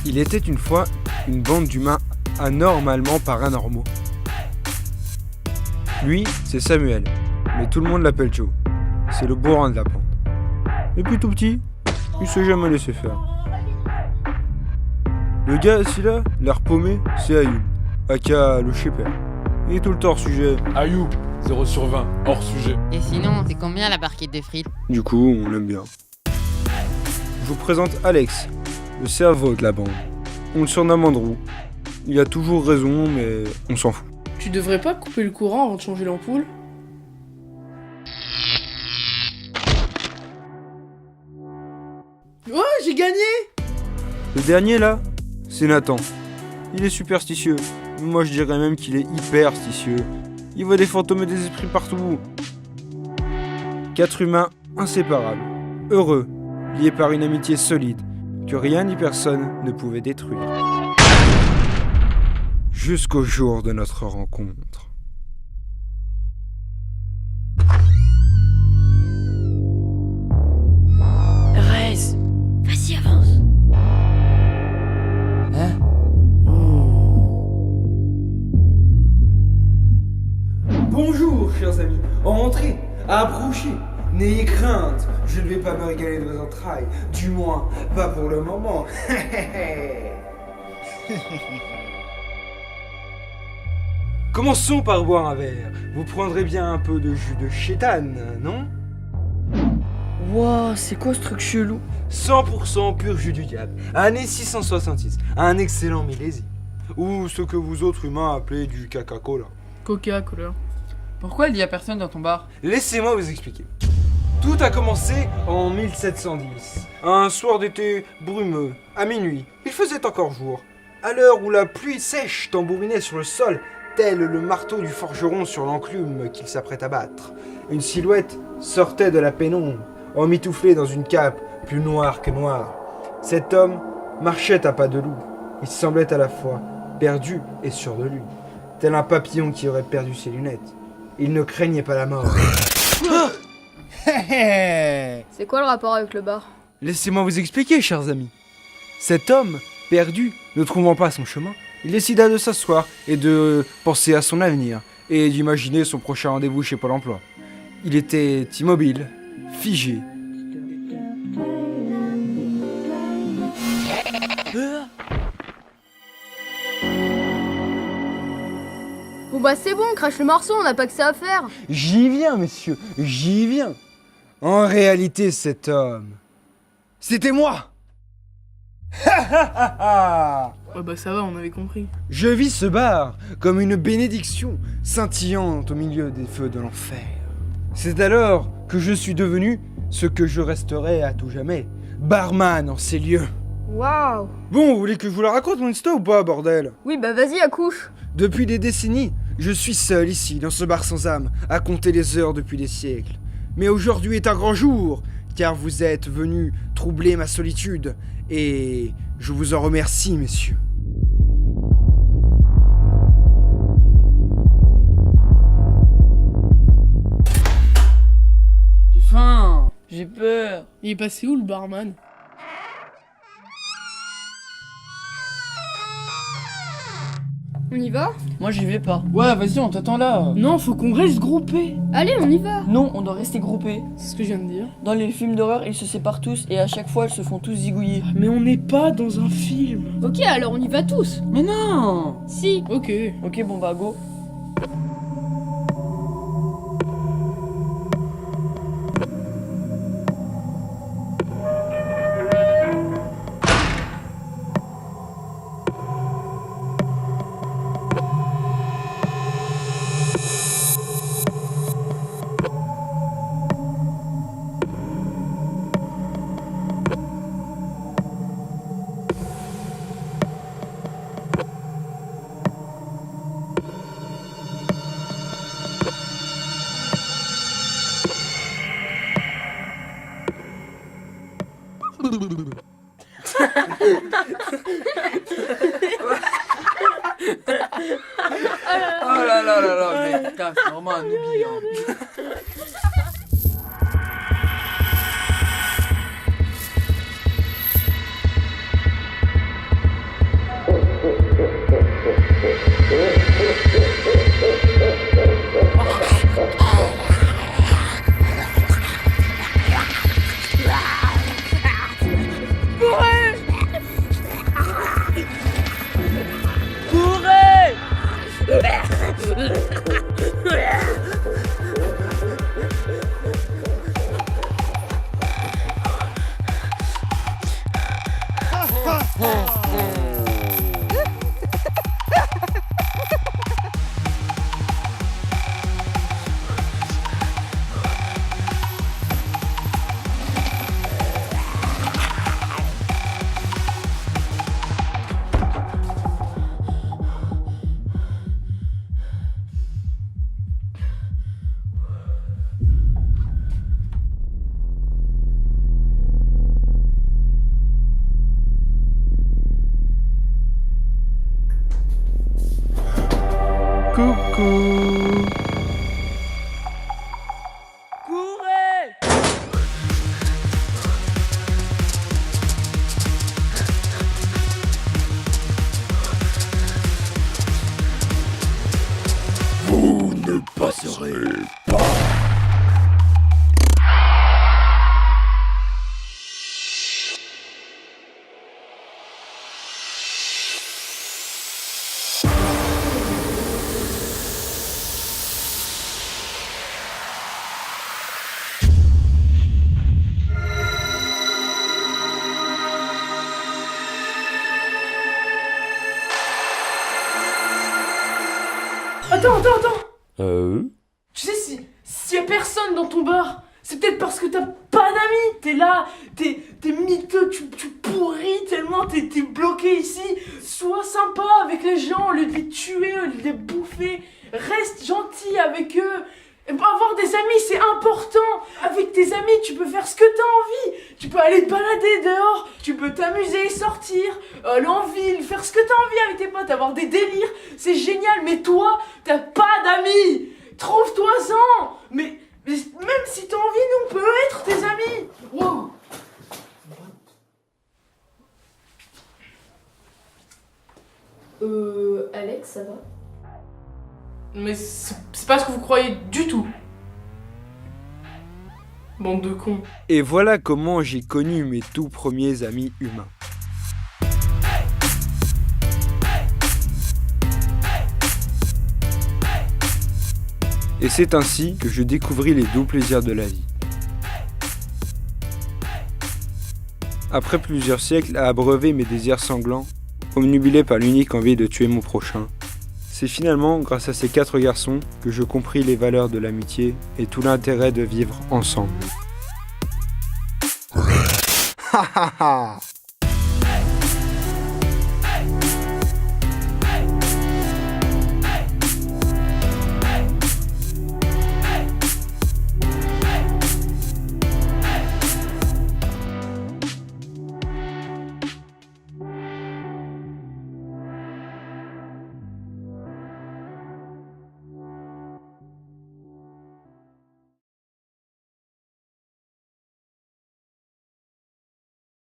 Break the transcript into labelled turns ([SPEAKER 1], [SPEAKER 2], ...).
[SPEAKER 1] Il était une fois une bande d'humains anormalement paranormaux. Lui, c'est Samuel, mais tout le monde l'appelle Joe. C'est le bourrin de la bande. Et puis tout petit, il s'est jamais laissé faire. Le gars assis là, l'air paumé, c'est Ayoub, aka le shepherd. Il est tout le temps hors sujet.
[SPEAKER 2] Ayoub, 0 sur 20, hors sujet.
[SPEAKER 3] Et sinon, c'est combien la barquette de frites?
[SPEAKER 1] Du coup, on l'aime bien. Je vous présente Alex, le cerveau de la bande. On le surnomme Andrew. Il a toujours raison, mais on s'en fout.
[SPEAKER 4] Tu devrais pas couper le courant avant de changer l'ampoule? Oh, j'ai gagné!
[SPEAKER 1] Le dernier là, c'est Nathan. Il est superstitieux. Moi je dirais même qu'il est hyperstitieux. Il voit des fantômes et des esprits partout. 4 humains inséparables, heureux, liés par une amitié solide, que rien ni personne ne pouvait détruire. Jusqu'au jour de notre rencontre.
[SPEAKER 5] Reste. Vas-y, avance.
[SPEAKER 6] Hein?
[SPEAKER 7] Bonjour, chers amis. Entrez, approchez. N'ayez crainte, je ne vais pas me régaler de vos entrailles. Du moins, pas pour le moment. Commençons par boire un verre. Vous prendrez bien un peu de jus de chétane, non?
[SPEAKER 5] Wow, c'est quoi ce truc chelou?
[SPEAKER 7] 100% pur jus du diable. Année 666. Un excellent millésime. Ou ce que vous autres humains appelez du Coca-Cola.
[SPEAKER 4] Coca-Cola.
[SPEAKER 6] Pourquoi il y a personne dans ton bar?
[SPEAKER 7] Laissez-moi vous expliquer. Tout a commencé en 1710. Un soir d'été brumeux, à minuit. Il faisait encore jour. À l'heure où la pluie sèche tambourinait sur le sol, tel le marteau du forgeron sur l'enclume qu'il s'apprête à battre, une silhouette sortait de la pénombre, emmitouflé dans une cape plus noire que noire. Cet homme marchait à pas de loup. Il semblait à la fois perdu et sûr de lui, tel un papillon qui aurait perdu ses lunettes. Il ne craignait pas la mort.
[SPEAKER 8] C'est quoi le rapport avec le bar?
[SPEAKER 7] Laissez-moi vous expliquer, chers amis. Cet homme, perdu, ne trouvant pas son chemin, il décida de s'asseoir et de penser à son avenir et d'imaginer son prochain rendez-vous chez Pôle emploi. Il était immobile, figé.
[SPEAKER 8] Bon bah c'est bon, crache le morceau, on n'a pas que ça à faire.
[SPEAKER 7] J'y viens, messieurs, j'y viens. En réalité, cet homme, c'était moi.
[SPEAKER 4] Ouais bah ça va, on avait compris.
[SPEAKER 7] Je vis ce bar comme une bénédiction scintillante au milieu des feux de l'enfer. C'est alors que je suis devenu ce que je resterai à tout jamais, barman en ces lieux.
[SPEAKER 8] Waouh.
[SPEAKER 7] Bon, vous voulez que je vous la raconte mon histoire ou pas, bordel?
[SPEAKER 8] Oui bah vas-y, accouche.
[SPEAKER 7] Depuis des décennies, je suis seul ici, dans ce bar sans âme, à compter les heures depuis des siècles. Mais aujourd'hui est un grand jour, car vous êtes venus troubler ma solitude, et je vous en remercie, messieurs.
[SPEAKER 6] J'ai faim. J'ai peur.
[SPEAKER 4] Il est passé où le barman?
[SPEAKER 8] On y va?
[SPEAKER 5] Moi j'y vais pas.
[SPEAKER 6] Ouais, vas-y, on t'attend là.
[SPEAKER 4] Non, faut qu'on reste groupés.
[SPEAKER 8] Allez, on y va.
[SPEAKER 5] Non, on doit rester groupés.
[SPEAKER 4] C'est ce que je viens de dire.
[SPEAKER 5] Dans les films d'horreur, ils se séparent tous et à chaque fois, ils se font tous zigouiller.
[SPEAKER 4] Mais on n'est pas dans un film.
[SPEAKER 8] Ok, alors on y va tous.
[SPEAKER 6] Mais non.
[SPEAKER 8] Si.
[SPEAKER 4] Ok.
[SPEAKER 5] Ok, bon bah go.
[SPEAKER 6] Oh là là là là, mais putain, c'est vraiment un oubli, hein.
[SPEAKER 1] Coucou.
[SPEAKER 9] Vous ne passerez pas.
[SPEAKER 4] Attends. Tu sais, s'il y a personne dans ton bar, c'est peut-être parce que t'as pas d'amis. T'es là, t'es miteux, tu pourris tellement, t'es bloqué ici. Sois sympa avec les gens, au lieu de les tuer, au lieu de les bouffer. Reste gentil avec eux. Avoir des amis, c'est important. Avec tes amis, tu peux faire ce que t'as envie. Tu peux aller te balader dehors, tu peux t'amuser, sortir, aller en ville, faire ce que t'as envie avec tes potes, avoir des délires. C'est génial, mais toi, t'as pas d'amis. Trouve-toi-en. Mais même si t'as envie, nous, on peut être tes amis. Wow.
[SPEAKER 8] Alex, ça va?
[SPEAKER 4] Mais c'est pas ce que vous croyez du tout. Bande de cons.
[SPEAKER 1] Et voilà comment j'ai connu mes tout premiers amis humains. Et c'est ainsi que je découvris les doux plaisirs de la vie. Après plusieurs siècles à abreuver mes désirs sanglants, omnubilé par l'unique envie de tuer mon prochain, c'est finalement grâce à ces 4 garçons que je compris les valeurs de l'amitié et tout l'intérêt de vivre ensemble. Ha ha ha!